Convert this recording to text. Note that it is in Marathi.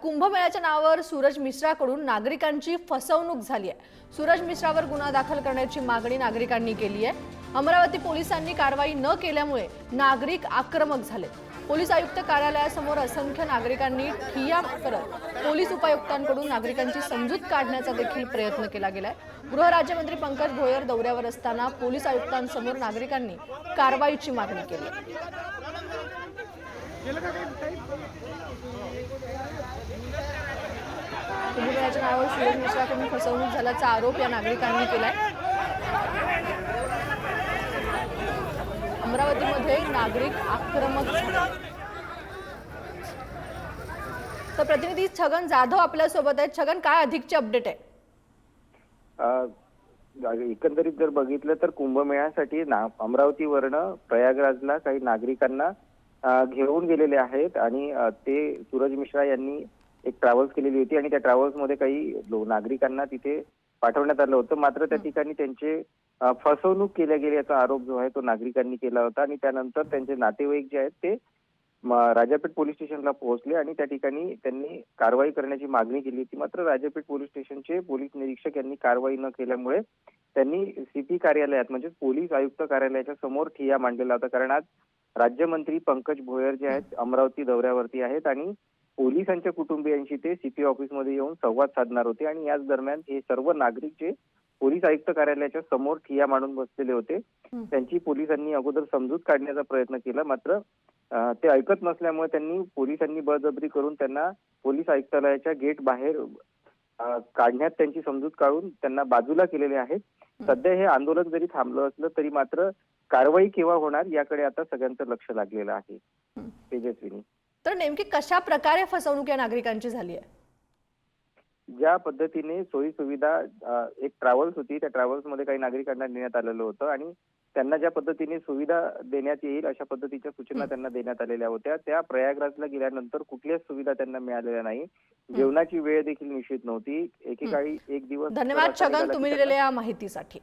कुंभमेळ्याच्या नावावर सूरज मिश्राकडून नागरिकांची फसवणूक झाली आहे। सूरज मिश्रावर गुन्हा दाखल करण्याची मागणी नागरिकांनी केली आहे। अमरावती पोलिसांनी कारवाई न केल्यामुळे नागरिक आक्रमक झाले। पोलीस आयुक्त कार्यालयासमोर असंख्य नागरिकांनी ठिय्या करत पोलीस उपायुक्तांकडून नागरिकांची समजूत काढण्याचा देखील प्रयत्न केला गेलाय। गृहराज्यमंत्री पंकज भोयर दौऱ्यावर असताना पोलीस आयुक्तांसमोर नागरिकांनी कारवाईची मागणी केली। कुंभमेळ्याच्या नावावर सूरज मिश्राकडून फसवणूक झाल्याचा आरोप या नागरिकांनी केलाय। अमरावतीमध्ये नागरिक आक्रमक झाले। तर प्रतिनिधी छगन जाधव आपल्या सोबत आहेत। छगन, काय अधिकची अपडेट आहे? एकंदरीत जर बघितलं तर कुंभमेळ्यासाठी अमरावतीवरनं प्रयागराजला काही नागरिकांना घेऊन गेलेले आहेत आणि ते सूरज मिश्रा यांनी एक ट्रॅव्हल्स केलेली होती आणि त्या ट्रॅव्हल्स मध्ये काही नागरिकांना तिथे पाठवण्यात आलं होतं। मात्र त्या ठिकाणी त्यांचे फसवणूक केल्या गेली याचा आरोप जो आहे तो नागरिकांनी केला होता आणि त्यानंतर त्यांचे नातेवाईक जे आहेत ते राजापेठ पोलीस स्टेशनला पोहोचले आणि त्या ठिकाणी त्यांनी कारवाई करण्याची मागणी केली होती। मात्र राजापेठ पोलीस स्टेशनचे पोलीस निरीक्षक यांनी कारवाई न केल्यामुळे त्यांनी सीपी कार्यालयात म्हणजे पोलीस आयुक्त कार्यालयाच्या समोर ठिय्या मांडलेला होता। कारण आज राज्यमंत्री पंकज भोयर जे आहेत अमरावती दौऱ्यावरती आहेत आणि पोलिसांच्या कुटुंबियांशी ते सीपी ऑफिसमध्ये येऊन संवाद साधणार होते आणि याच दरम्यान हे सर्व नागरिक जे पोलीस आयुक्त कार्यालयाच्या समोर ठिय्या मांडून बसलेले होते त्यांची पोलिसांनी अगोदर समजूत काढण्याचा प्रयत्न केला। मात्र ते ऐकत नसल्यामुळे पोलिसांनी बळजबरी करून त्यांना पोलीस आयुक्तालयाच्या गेट बाहेर काढण्यात त्यांची समजूत काढून त्यांना बाजूला केलेले आहेत। सध्या हे आंदोलन जरी थांबलं असलं तरी मात्र कारवाई केव्हा होणार याकडे आता सगळ्यांचं लक्ष लागलेलं आहे। तेजस्विनी, तर नेमकी कशा प्रकारे फसवणूक या नागरिकांची झाली आहे? ज्या पद्धतीने सोयी सुविधा एक ट्रॅव्हल्स होती त्या ट्रॅव्हल्स मध्ये काही नागरिकांना नेण्यात आलेलं होतं आणि त्यांना ज्या पद्धतीने सुविधा देण्यात येईल अशा पद्धतीच्या सूचना त्यांना देण्यात आलेल्या होत्या। त्या प्रयागराजला गेल्यानंतर कुठल्याच सुविधा त्यांना मिळालेल्या नाही। जेवणाची वेळ देखील निश्चित नव्हती। एकेकाळी एक दिवस। धन्यवाद छगन, तुम्ही दिलेल्या माहितीसाठी।